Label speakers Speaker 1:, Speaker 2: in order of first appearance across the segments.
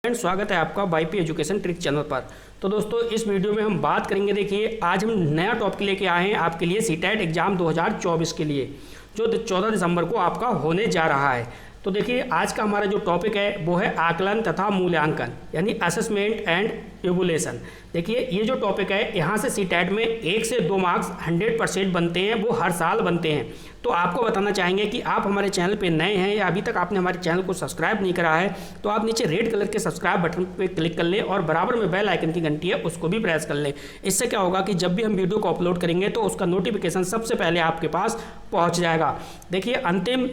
Speaker 1: Friend, स्वागत है आपका वाईपी एजुकेशन ट्रिक चैनल पर। तो दोस्तों, इस वीडियो में हम बात करेंगे, देखिए आज हम नया टॉपिक लेके आए हैं आपके लिए सीटेट एग्ज़ाम 2024 के लिए, जो 14 दिसंबर को आपका होने जा रहा है। तो देखिए आज का हमारा जो टॉपिक है वो है आकलन तथा मूल्यांकन, यानी असेसमेंट एंड इवोल्यूशन। देखिए ये जो टॉपिक है, यहाँ से सीटेट में 1 से 2 मार्क्स 100% बनते हैं, वो हर साल बनते हैं। तो आपको बताना चाहेंगे कि आप हमारे चैनल पे नए हैं या अभी तक आपने हमारे चैनल को सब्सक्राइब नहीं करा है, तो आप नीचे रेड कलर के सब्सक्राइब बटन पे क्लिक कर लें और बराबर में बेल आइकन की घंटी है उसको भी प्रेस कर लें। इससे क्या होगा कि जब भी हम वीडियो को अपलोड करेंगे तो उसका नोटिफिकेशन सबसे पहले आपके पास पहुँच जाएगा। देखिए अंतिम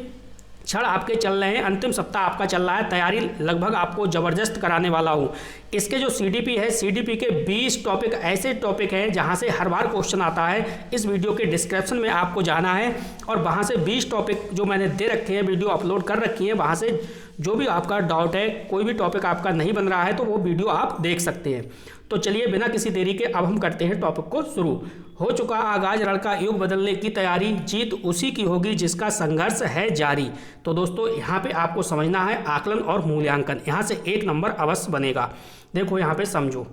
Speaker 1: क्षण आपके चल रहे हैं, अंतिम सप्ताह आपका चल रहा है, तैयारी लगभग आपको ज़बरदस्त कराने वाला हूँ। इसके जो सीडीपी है, सीडीपी के 20 टॉपिक ऐसे टॉपिक हैं जहाँ से हर बार क्वेश्चन आता है। इस वीडियो के डिस्क्रिप्शन में आपको जाना है और वहाँ से 20 टॉपिक जो मैंने दे रखे हैं, वीडियो अपलोड कर रखी है, वहाँ से जो भी आपका डाउट है, कोई भी टॉपिक आपका नहीं बन रहा है तो वो वीडियो आप देख सकते हैं। तो चलिए बिना किसी देरी के अब हम करते हैं टॉपिक को शुरू। हो चुका आगाज रण का युग बदलने की तैयारी, जीत उसी की होगी जिसका संघर्ष है जारी। तो दोस्तों यहाँ पे आपको समझना है आकलन और मूल्यांकन, यहाँ से 1 नंबर अवश्य बनेगा। देखो यहाँ पे समझो,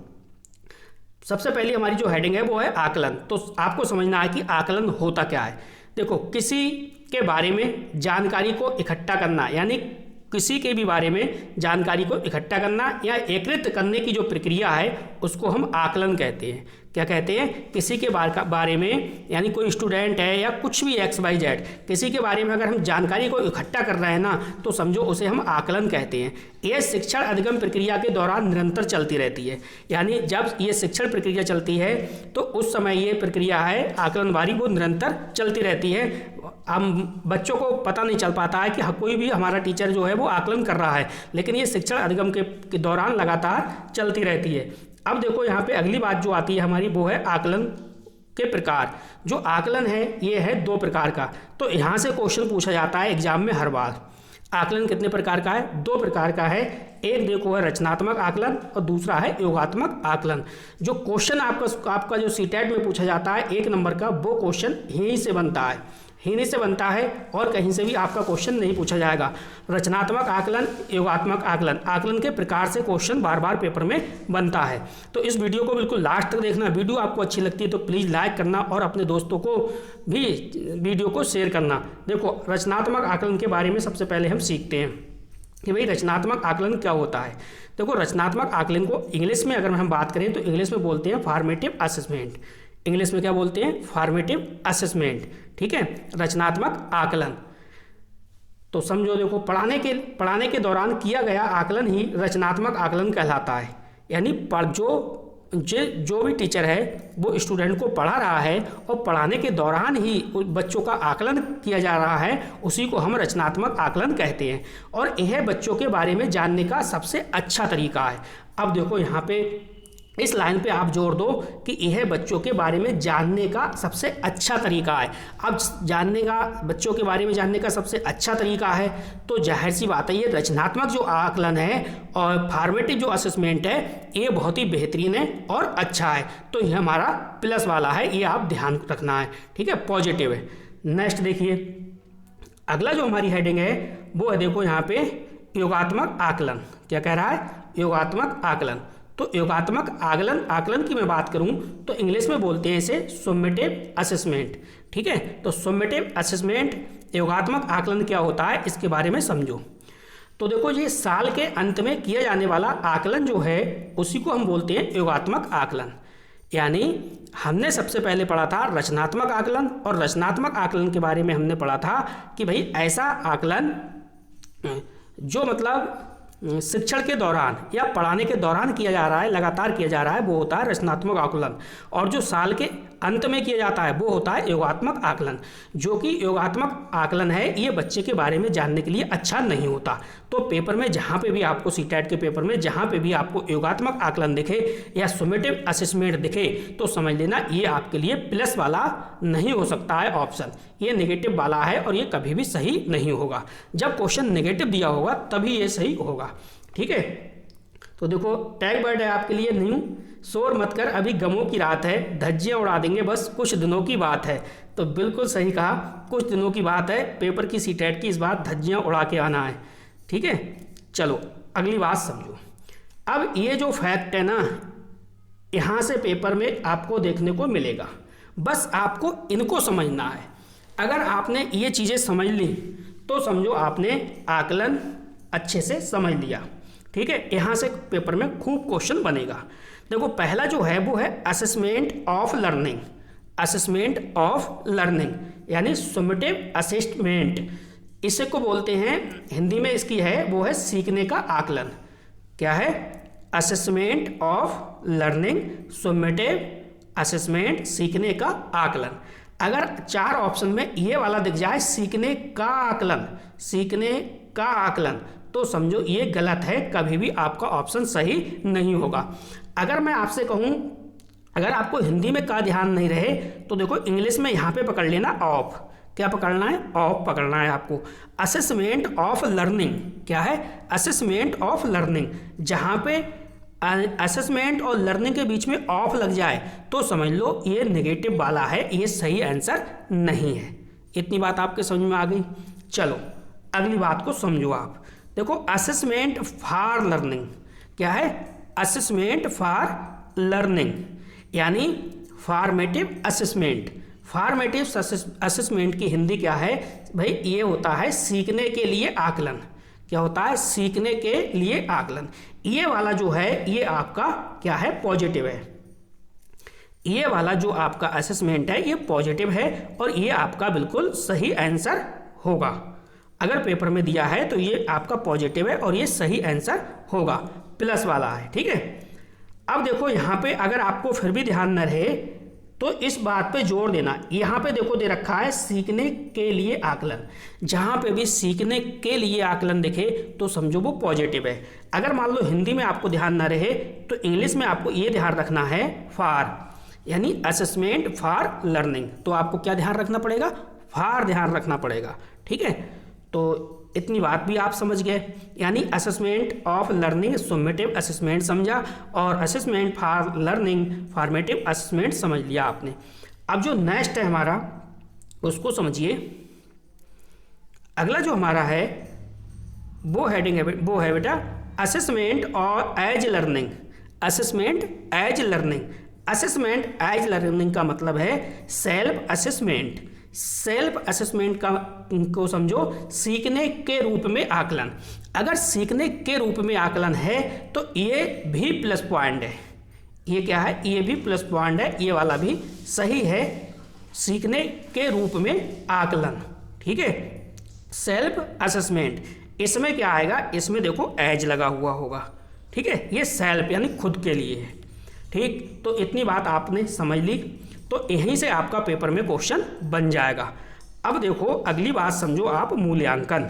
Speaker 1: सबसे पहली हमारी जो हेडिंग है वो है आकलन। तो आपको समझना है कि आकलन होता क्या है। देखो, किसी के बारे में जानकारी को इकट्ठा करना, यानी किसी के भी बारे में जानकारी को इकट्ठा करना या एकत्रित करने की जो प्रक्रिया है उसको हम आकलन कहते हैं। क्या कहते हैं? किसी के बारे में, यानी कोई स्टूडेंट है या कुछ भी XYZ, किसी के बारे में अगर हम जानकारी को इकट्ठा कर रहे हैं ना, तो समझो उसे हम आकलन कहते हैं। यह शिक्षण अधिगम प्रक्रिया के दौरान निरंतर चलती रहती है, यानी जब ये शिक्षण प्रक्रिया चलती है तो उस समय ये प्रक्रिया है आकलनवारी, वो निरंतर चलती रहती है। हम बच्चों को पता नहीं चल पाता है कि कोई भी हमारा टीचर जो है वो आकलन कर रहा है, लेकिन ये शिक्षण अधिगम के दौरान लगातार चलती रहती है। अब देखो यहाँ पे अगली बात जो आती है हमारी, वो है आकलन के प्रकार। जो आकलन है ये है 2 प्रकार का। तो यहाँ से क्वेश्चन पूछा जाता है एग्जाम में हर बार। आकलन कितने प्रकार का है? 2 प्रकार का है। एक देखो है रचनात्मक आकलन और दूसरा है योगात्मक आकलन। जो क्वेश्चन आपका जो सीटेट में पूछा जाता है 1 नंबर का, वो क्वेश्चन यहीं से बनता है और कहीं से भी आपका क्वेश्चन नहीं पूछा जाएगा। रचनात्मक आकलन, योगात्मक आकलन, आकलन के प्रकार से क्वेश्चन बार बार पेपर में बनता है। तो इस वीडियो को बिल्कुल लास्ट तक देखना। वीडियो आपको अच्छी लगती है तो प्लीज़ लाइक करना और अपने दोस्तों को भी वीडियो को शेयर करना। देखो, रचनात्मक आकलन के बारे में सबसे पहले हम सीखते हैं कि भाई रचनात्मक आकलन क्या होता है। देखो, रचनात्मक आकलन को इंग्लिश में अगर हम बात करें तो इंग्लिश में बोलते हैं फॉर्मेटिव असेसमेंट। इंग्लिश में क्या बोलते हैं? Formative assessment. ठीक है, रचनात्मक आकलन। तो समझो, देखो, पढ़ाने के दौरान किया गया आकलन ही रचनात्मक आकलन कहलाता है। यानी जो भी टीचर है वो स्टूडेंट को पढ़ा रहा है और पढ़ाने के दौरान ही बच्चों का आकलन किया जा रहा है, उसी को हम रचनात्मक आकलन कहते हैं। और यह बच्चों के बारे में जानने का सबसे अच्छा तरीका है। अब देखो यहाँ पे इस लाइन पे आप जोड़ दो कि यह बच्चों के बारे में जानने का सबसे अच्छा तरीका है। अब बच्चों के बारे में जानने का सबसे अच्छा तरीका है तो जाहिर सी बात है ये रचनात्मक जो आकलन है और फॉर्मेटिव जो असेसमेंट है ये बहुत ही बेहतरीन है और अच्छा है। तो ये हमारा प्लस वाला है, ये आप ध्यान रखना है। ठीक है, पॉजिटिव है। नेक्स्ट देखिए, अगला जो हमारी हेडिंग है वो है, देखो यहाँ पे योगात्मक आकलन। क्या कह रहा है? योगात्मक आकलन। तो योगात्मक आकलन की मैं बात करूं तो इंग्लिश में बोलते हैं इसे समेटिव असेसमेंट। ठीक है, तो समेटिव असेसमेंट, योगात्मक आकलन क्या होता है इसके बारे में समझो। तो देखो, ये साल के अंत में किया जाने वाला आकलन जो है उसी को हम बोलते हैं योगात्मक आकलन। यानी हमने सबसे पहले पढ़ा था रचनात्मक आकलन, और रचनात्मक आकलन के बारे में हमने पढ़ा था कि भाई ऐसा आकलन जो मतलब शिक्षण के दौरान या पढ़ाने के दौरान किया जा रहा है, लगातार किया जा रहा है, वो होता है रचनात्मक आकलन। और जो साल के अंत में किया जाता है वो होता है योगात्मक आकलन। जो कि योगात्मक आकलन है ये बच्चे के बारे में जानने के लिए अच्छा नहीं होता। तो पेपर में जहाँ पे भी आपको सीटेट के पेपर में जहाँ पे भी आपको योगात्मक आकलन दिखे या समेटिव असेसमेंट दिखे तो समझ लेना ये आपके लिए प्लस वाला नहीं हो सकता है ऑप्शन, ये नेगेटिव वाला है और ये कभी भी सही नहीं होगा। जब क्वेश्चन नेगेटिव दिया होगा तभी ये सही होगा। ठीक है, तो देखो टैग वर्ड है आपके लिए न्यू, शोर मत कर अभी गमों की रात है, धज्जियां उड़ा देंगे बस कुछ दिनों की बात है। तो बिल्कुल सही कहा, कुछ दिनों की बात है। पेपर की सीटेट की इस बार धज्जियां उड़ा के आना है। ठीक है, चलो अगली बात समझो। अब ये जो फैक्ट है ना, यहाँ से पेपर में आपको देखने को मिलेगा, बस आपको इनको समझना है। अगर आपने ये चीज़ें समझ ली तो समझो आपने आकलन अच्छे से समझ लिया। ठीक है, यहाँ से पेपर में खूब क्वेश्चन बनेगा। देखो पहला जो है वो है assessment of learning. Assessment of learning यानी समेटिव असेसमेंट, इसे को बोलते हैं हिंदी में, इसकी है वो है सीखने का आकलन। क्या है? Assessment of learning, summative assessment, सीखने का आकलन। अगर 4 ऑप्शन में ये वाला दिख जाए सीखने का आकलन, सीखने का आकलन, तो समझो ये गलत है, कभी भी आपका ऑप्शन सही नहीं होगा। अगर मैं आपसे कहूँ, अगर आपको हिंदी में का ध्यान नहीं रहे तो देखो इंग्लिश में यहाँ पे पकड़ लेना ऑफ। क्या पकड़ना है? ऑफ पकड़ना है आपको। असेसमेंट ऑफ लर्निंग क्या है? Assessment of learning. जहाँ पे असेसमेंट और लर्निंग के बीच में ऑफ लग जाए तो समझ लो ये नेगेटिव वाला है, ये सही आंसर नहीं है। इतनी बात आपके समझ में आ गई। चलो अगली बात को समझो आप। देखो असेसमेंट फॉर लर्निंग क्या है? असेसमेंट फॉर लर्निंग यानी फॉर्मेटिव असेसमेंट। फॉर्मेटिव असेसमेंट की हिंदी क्या है भाई? ये होता है सीखने के लिए आकलन। क्या होता है? सीखने के लिए आकलन। ये वाला जो है ये आपका क्या है? पॉजिटिव है। ये वाला जो आपका असेसमेंट है ये पॉजिटिव है और ये आपका बिल्कुल सही आंसर होगा। अगर पेपर में दिया है तो ये आपका पॉजिटिव है और ये सही आंसर होगा, प्लस वाला है। ठीक है, अब देखो यहाँ पे अगर आपको फिर भी ध्यान न रहे तो इस बात पे जोर देना। यहाँ पे देखो दे रखा है सीखने के लिए आकलन। जहाँ पे भी सीखने के लिए आकलन दिखे तो समझो वो पॉजिटिव है। अगर मान लो हिंदी में आपको ध्यान ना रहे तो इंग्लिश में आपको ये ध्यान रखना है फॉर, यानी असेसमेंट फॉर लर्निंग। तो आपको क्या ध्यान रखना पड़ेगा? फॉर ध्यान रखना पड़ेगा। ठीक है, तो इतनी बात भी आप समझ गए, यानी assessment of learning summative assessment समझा और assessment for learning formative assessment समझ लिया आपने। अब जो नेक्स्ट है हमारा उसको समझिए। अगला जो हमारा है वो हेडिंग है, वो है बेटा असेसमेंट और as learning. Assessment as learning. Assessment as learning का मतलब है सेल्फ असेसमेंट। सेल्फ असेसमेंट का को समझो सीखने के रूप में आकलन। अगर सीखने के रूप में आकलन है तो ये भी प्लस पॉइंट है। ये क्या है? ये भी प्लस पॉइंट है, ये वाला भी सही है। सीखने के रूप में आकलन, ठीक है, सेल्फ असेसमेंट। इसमें क्या आएगा? इसमें देखो एज लगा हुआ होगा। ठीक है, ये सेल्फ यानी खुद के लिए है। ठीक, तो इतनी बात आपने समझ ली, तो यहीं से आपका पेपर में क्वेश्चन बन जाएगा। अब देखो अगली बात समझो आप, मूल्यांकन।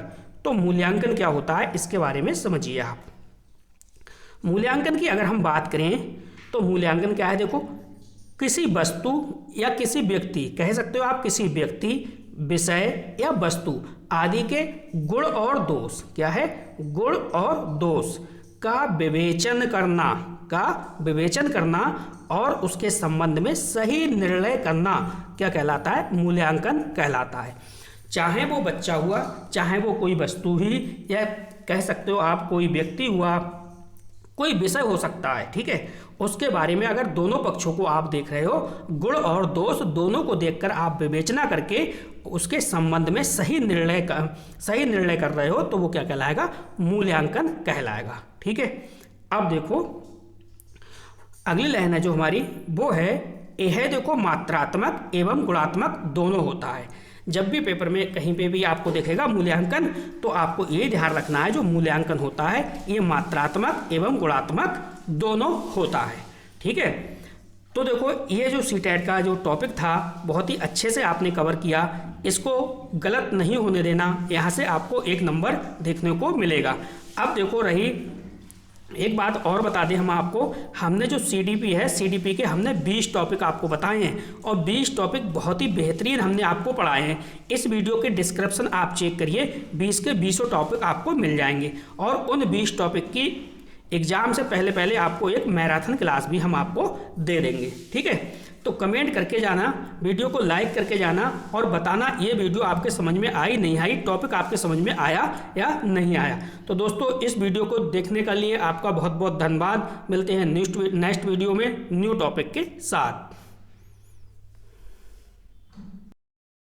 Speaker 1: तो मूल्यांकन क्या होता है इसके बारे में समझिए आप। मूल्यांकन की अगर हम बात करें तो मूल्यांकन क्या है? देखो किसी वस्तु या किसी व्यक्ति, कह सकते हो आप किसी व्यक्ति, विषय या वस्तु आदि के गुण और दोष, क्या है? गुण और दोष का विवेचन करना और उसके संबंध में सही निर्णय करना क्या कहलाता है? मूल्यांकन कहलाता है। चाहे वो बच्चा हुआ, चाहे वो कोई वस्तु ही, या कह सकते हो आप कोई व्यक्ति हुआ, कोई विषय हो सकता है। ठीक है, उसके बारे में अगर दोनों पक्षों को आप देख रहे हो, गुण और दोष दोनों को देखकर आप विवेचना करके उसके संबंध में सही निर्णय कर रहे हो तो वो क्या कहलाएगा? मूल्यांकन कहलाएगा। ठीक है, अब देखो अगली लाइन है जो हमारी वो है, यह देखो मात्रात्मक एवं गुणात्मक दोनों होता है। जब भी पेपर में कहीं पे भी आपको दिखेगा मूल्यांकन तो आपको ये ध्यान रखना है जो मूल्यांकन होता है ये मात्रात्मक एवं गुणात्मक दोनों होता है। ठीक है, तो देखो ये जो सीटेट का जो टॉपिक था बहुत ही अच्छे से आपने कवर किया, इसको गलत नहीं होने देना, यहाँ से आपको 1 नंबर देखने को मिलेगा। अब देखो रही एक बात और बता दें हम आपको, हमने जो सीडीपी है, सीडीपी के हमने 20 टॉपिक आपको बताए हैं और 20 टॉपिक बहुत ही बेहतरीन हमने आपको पढ़ाए हैं। इस वीडियो के डिस्क्रिप्शन आप चेक करिए, 20 के 20 टॉपिक आपको मिल जाएंगे और उन 20 टॉपिक की एग्जाम से पहले आपको एक मैराथन क्लास भी हम आपको दे देंगे। ठीक है, तो कमेंट करके जाना, वीडियो को लाइक करके जाना और बताना ये वीडियो आपके समझ में आई नहीं आई, टॉपिक आपके समझ में आया या नहीं आया। तो दोस्तों इस वीडियो को देखने के लिए आपका बहुत बहुत धन्यवाद। मिलते हैं नेक्स्ट वीडियो में न्यू टॉपिक के साथ।